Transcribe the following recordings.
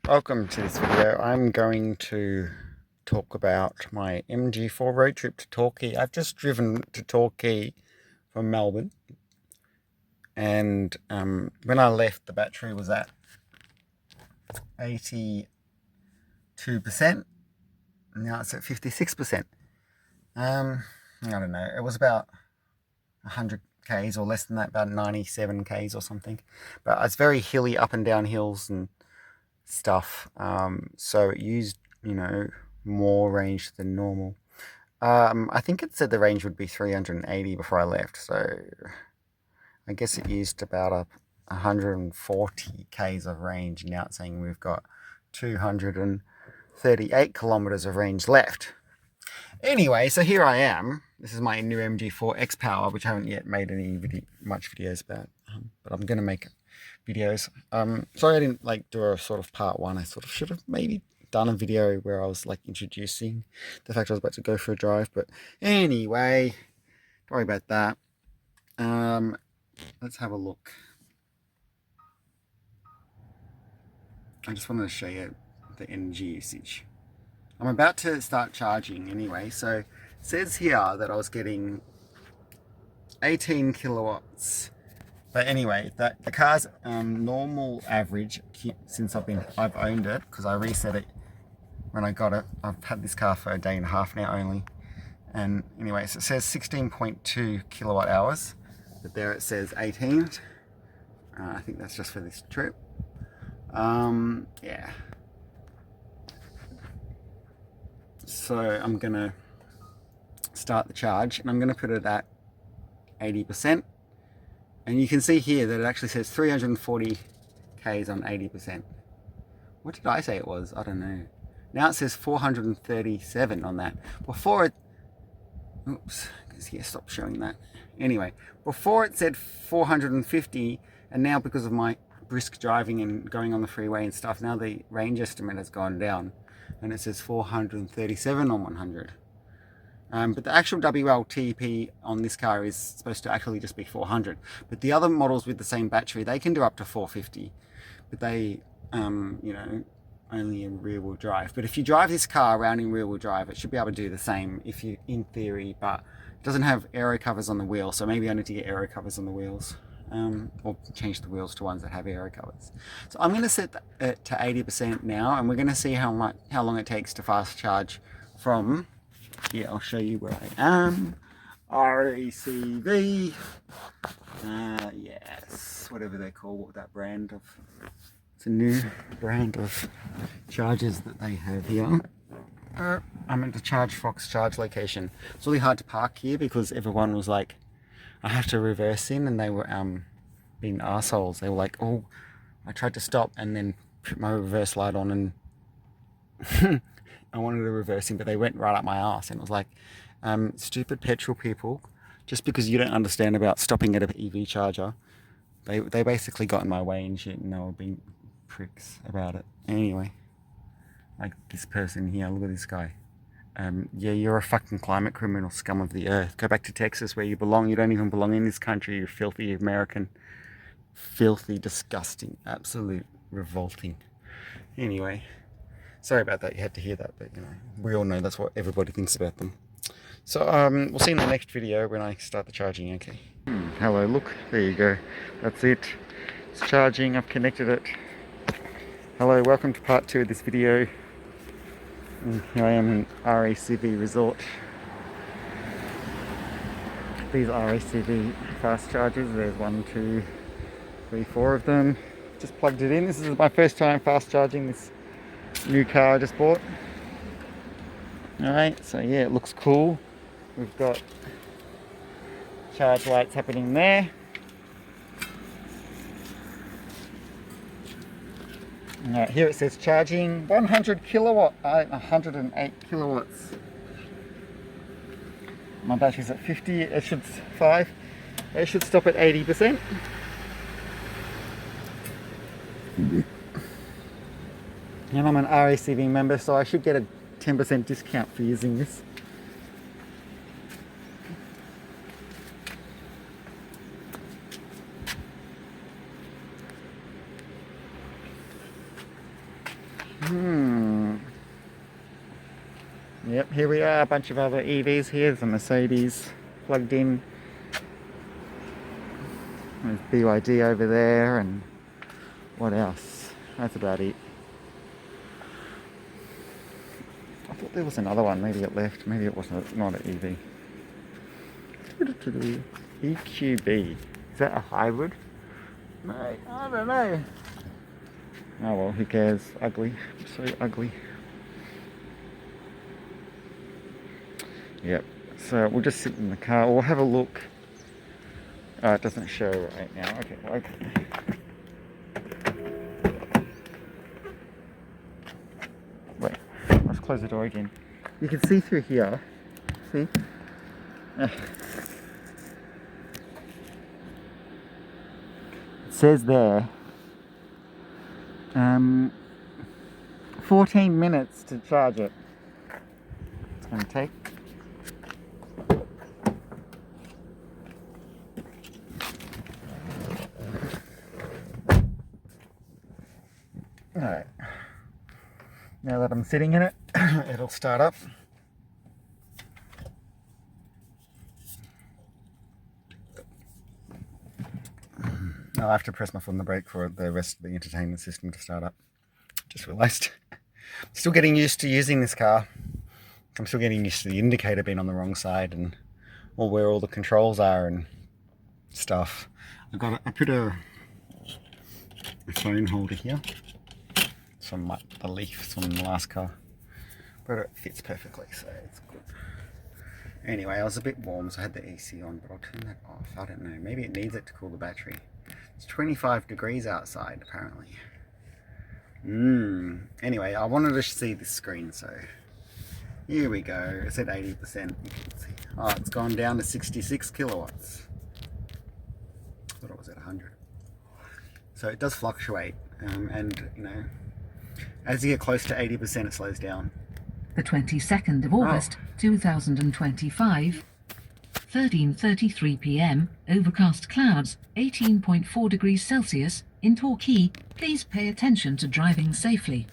Welcome to this video. I'm going to talk about my MG4 road trip to Torquay. I've just driven to Torquay from Melbourne, and when I left the battery was at 82%. Now it's at 56%. I don't know, it was about 100 k's or less than that, about 97 k's or something, but it's very hilly, up and down hills and stuff, so it used, more range than normal. I think it said the range would be 380 before I left, so I guess it used about 140 k's of range. Now it's saying we've got 238 kilometers of range left. Anyway, so here I am. This is my new MG4 XPower, which I haven't yet made much videos about, but I'm going to make videos. Sorry I didn't do a sort of part one. I sort of should have maybe done a video where I was introducing the fact I was about to go for a drive, but anyway, don't worry about that. Let's have a look. I just wanted to show you the energy usage. I'm about to start charging anyway, so it says here that I was getting 18 kilowatts. But anyway, the car's normal average since I've owned it, because I reset it when I got it. I've had this car for a day and a half now only. And anyway, so it says 16.2 kilowatt hours, but there it says 18. I think that's just for this trip. Yeah. So I'm gonna start the charge, and I'm gonna put it at 80%. And you can see here that it actually says 340 k's on 80%. What did I say it was? I don't know. Now it says 437 on that. Before it... Oops. Yeah, stop showing that. Anyway, before it said 450, and now because of my brisk driving and going on the freeway and stuff, now the range estimate has gone down, and it says 437 on 100. But the actual WLTP on this car is supposed to actually just be 400. But the other models with the same battery, they can do up to 450. But they, only in rear-wheel drive. But if you drive this car around in rear-wheel drive, it should be able to do the same, in theory. But it doesn't have aero covers on the wheel, so maybe I need to get aero covers on the wheels. Or change the wheels to ones that have aero covers. So I'm going to set it to 80% now, and we're going to see how long it takes to fast charge from... Yeah, I'll show you where I am. RECV. Yes, whatever they call that brand of. It's a new brand of chargers that they have here. I'm at the ChargeFox charge location. It's really hard to park here because everyone was like, I have to reverse in, and they were being assholes. They were like, oh, I tried to stop and then put my reverse light on and I wanted to reverse in, but they went right up my ass, and it was like, stupid petrol people, just because you don't understand about stopping at an EV charger, they basically got in my way and shit, and they were being pricks about it. Anyway, like this person here, look at this guy. Yeah, you're a fucking climate criminal, scum of the earth. Go back to Texas where you belong. You don't even belong in this country, you filthy American. Filthy, disgusting, absolute revolting. Anyway. Sorry about that, you had to hear that, but we all know that's what everybody thinks about them. So we'll see in the next video when I start the charging, okay? Hello, look, there you go. That's it. It's charging, I've connected it. Hello, welcome to part 2 of this video. And here I am in RACV Resort. These RACV fast chargers, there's 1, 2, 3, 4 of them. Just plugged it in. This is my first time fast charging this new car I just bought. Alright, so yeah, it looks cool. We've got charge lights happening there. Alright, here it says charging 108 kilowatts. My battery's at 50, it should stop at 80%. And I'm an RACV member, so I should get a 10% discount for using this. Yep, here we are, a bunch of other EVs here. There's a Mercedes plugged in. There's BYD over there, and what else? That's about it. I thought there was another one, maybe it left, maybe it wasn't, not an EV. EQB, is that a hybrid? No, I don't know. Oh well, who cares? Ugly, so ugly. Yep, so we'll just sit in the car, we'll have a look. Oh, it doesn't show right now, okay. Wait, let's close the door again. You can see through here, see? It says there, 14 minutes to charge it. It's going to take. Alright, now that I'm sitting in it, it'll start up. I'll have to press my foot on the brake for the rest of the entertainment system to start up. Just realised. Still getting used to using this car. I'm still getting used to the indicator being on the wrong side and where all the controls are and stuff. I put a phone holder here. It's from the Leaf, it's from the last car. But it fits perfectly, so it's good. Anyway, I was a bit warm, so I had the AC on, but I'll turn that off. I don't know, maybe it needs it to cool the battery. It's 25 degrees outside, apparently. Anyway, I wanted to see this screen, so here we go. It's at 80%. You can see. Oh, it's gone down to 66 kilowatts. I thought it was at 100. So it does fluctuate, and you know, as you get close to 80%, it slows down. The 22nd of August, 2025, 13:33 p.m. Overcast clouds, 18.4 degrees Celsius in Torquay. Please pay attention to driving safely.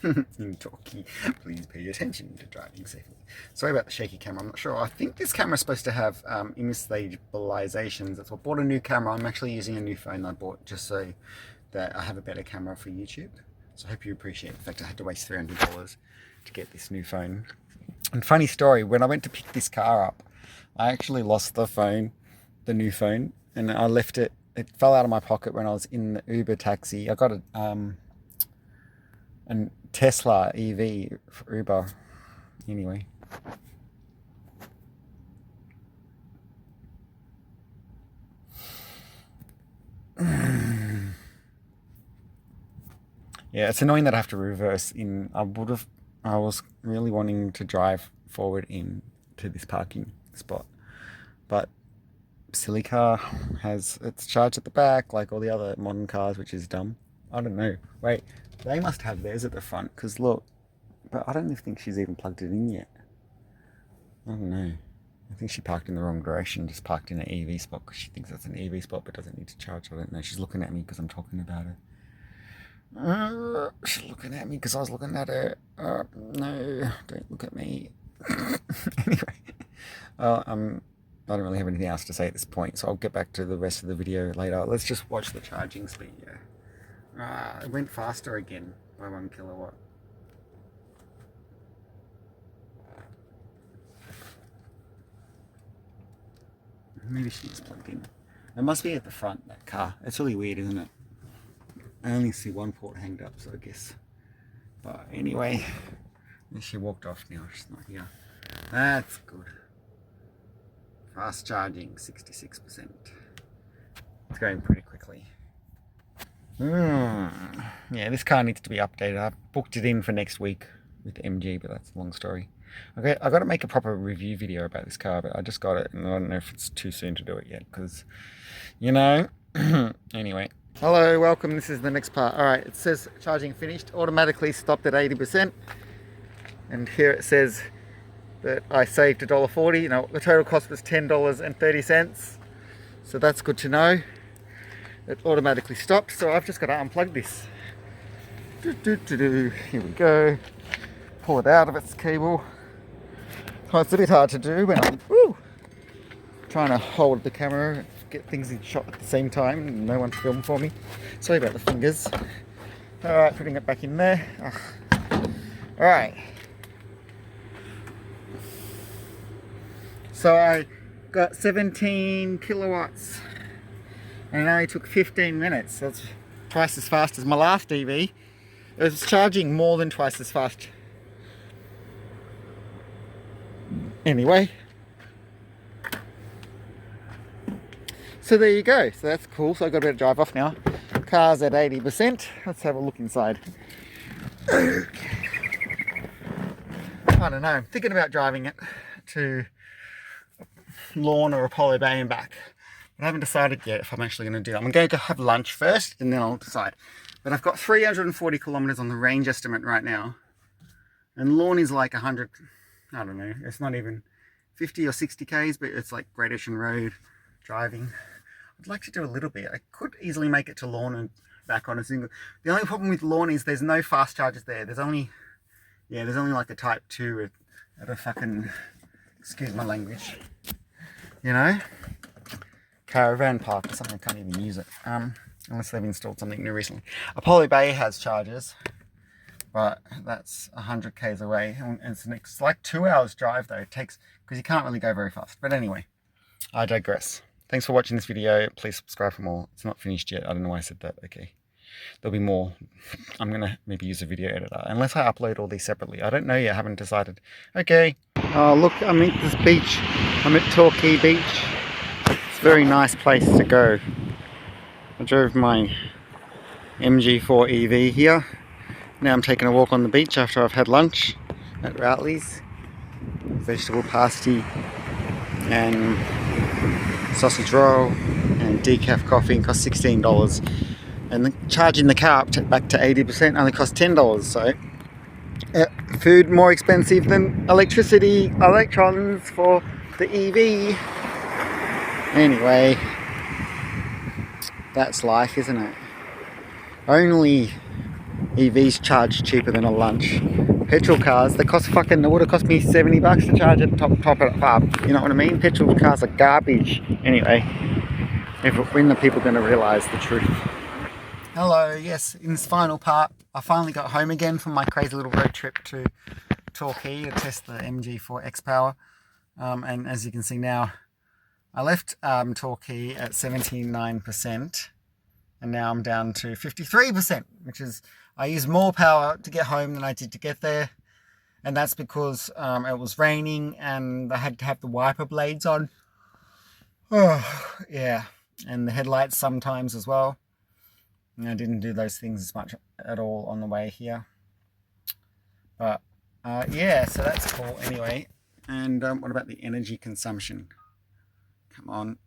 In Torquay, please pay attention to driving safely. Sorry about the shaky camera, I'm not sure. I think this camera is supposed to have image stabilizations. That's what I bought a new camera. I'm actually using a new phone I bought just so that I have a better camera for YouTube. So I hope you appreciate the fact I had to waste $300 to get this new phone. And funny story, when I went to pick this car up, I actually lost the phone, the new phone, and I left it. It fell out of my pocket when I was in the Uber taxi. I got a Tesla EV for Uber. Anyway. Yeah, it's annoying that I have to reverse in. I was really wanting to drive forward into this parking spot, but silly car has its charge at the back like all the other modern cars, which is dumb. I don't know. Wait, they must have theirs at the front, because look, but I don't even think she's even plugged it in yet. I don't know. I think she parked in the wrong direction, just parked in an EV spot because she thinks that's an EV spot but doesn't need to charge. I don't know. She's looking at me because I'm talking about her. She's looking at me because I was looking at her. No, don't look at me. Anyway, I don't really have anything else to say at this point, so I'll get back to the rest of the video later. Let's just watch the charging speed. It went faster again by 1 kilowatt. Maybe she's plugged in. It must be at the front, that car. It's really weird, isn't it? I only see one port hanged up, so I guess. But anyway, she walked off now. She's not here. That's good. Fast charging, 66%. It's going pretty quickly. Yeah, this car needs to be updated. I booked it in for next week with MG, but that's a long story. Okay, I got to make a proper review video about this car, but I just got it, and I don't know if it's too soon to do it yet, because, you know. Anyway. Hello, welcome. This is the next part. All right, it says charging finished, automatically stopped at 80%, and here it says that I saved $1.40. No, the total cost was $10.30, so that's good to know. It automatically stopped, so I've just got to unplug this. Here we go. Pull it out of its cable. Oh, it's a bit hard to do when I'm trying to hold the camera, get things in shot at the same time, and no one to film for me. Sorry about the fingers. Alright, putting it back in there. Alright. So I got 17 kilowatts and it only took 15 minutes. That's twice as fast as my last EV. It was charging more than twice as fast. Anyway. So there you go. So that's cool. So I've got a bit of drive off now. Car's at 80%. Let's have a look inside. I don't know. I'm thinking about driving it to Lawn or Apollo Bay and back. But I haven't decided yet if I'm actually going to do it. I'm going to go have lunch first and then I'll decide. But I've got 340 kilometers on the range estimate right now. And Lawn is like 100, I don't know. It's not even 50 or 60 Ks, but it's like Great Ocean Road driving. I'd like to do a little bit. I could easily make it to Lawn and back on a single. The only problem with Lawn is there's no fast chargers there. There's only like a Type 2 at a fucking, excuse my language, you know, caravan park or something. I can't even use it unless they've installed something new recently. Apollo Bay has chargers, but that's 100 Ks away, and it's like 2 hours drive though. It takes, because you can't really go very fast. But anyway, I digress. Thanks for watching this video. Please subscribe for more. It's not finished yet. I don't know why I said that. Okay. There'll be more. I'm going to maybe use a video editor. Unless I upload all these separately. I don't know yet. I haven't decided. Okay. Oh, look. I'm at this beach. I'm at Torquay Beach. It's a very nice place to go. I drove my MG4 EV here. Now I'm taking a walk on the beach after I've had lunch at Routley's. Vegetable pasty and sausage roll and decaf coffee, and cost $16. And charging the car up back to 80% only cost $10. So food more expensive than electricity, electrons for the EV. Anyway, that's life, isn't it? Only EVs charge cheaper than a lunch. Petrol cars, they cost fucking, it would have cost me $70 to charge it, top it up. You know what I mean? Petrol cars are garbage. Anyway, when are people going to realise the truth? Hello, yes, in this final part, I finally got home again from my crazy little road trip to Torquay to test the MG4 XPower. And as you can see now, I left Torquay at 79%, and now I'm down to 53%, which is, I used more power to get home than I did to get there. And that's because it was raining and I had to have the wiper blades on. Oh, yeah. And the headlights sometimes as well. And I didn't do those things as much at all on the way here. But yeah, so that's cool anyway. And what about the energy consumption? Come on.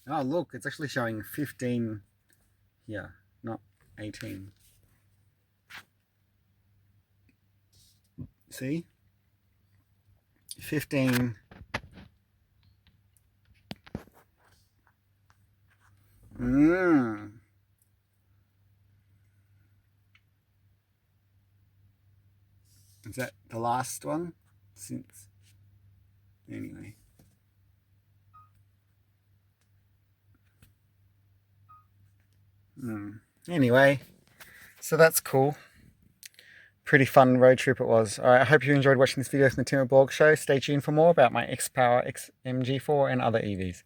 Oh look, it's actually showing 15 here, not 18. See? 15. Is that the last one? Since anyway. Anyway, so that's cool. Pretty fun road trip it was. Alright, I hope you enjoyed watching this video from the Timber Blog Show. Stay tuned for more about my XPower, MG4 and other EVs.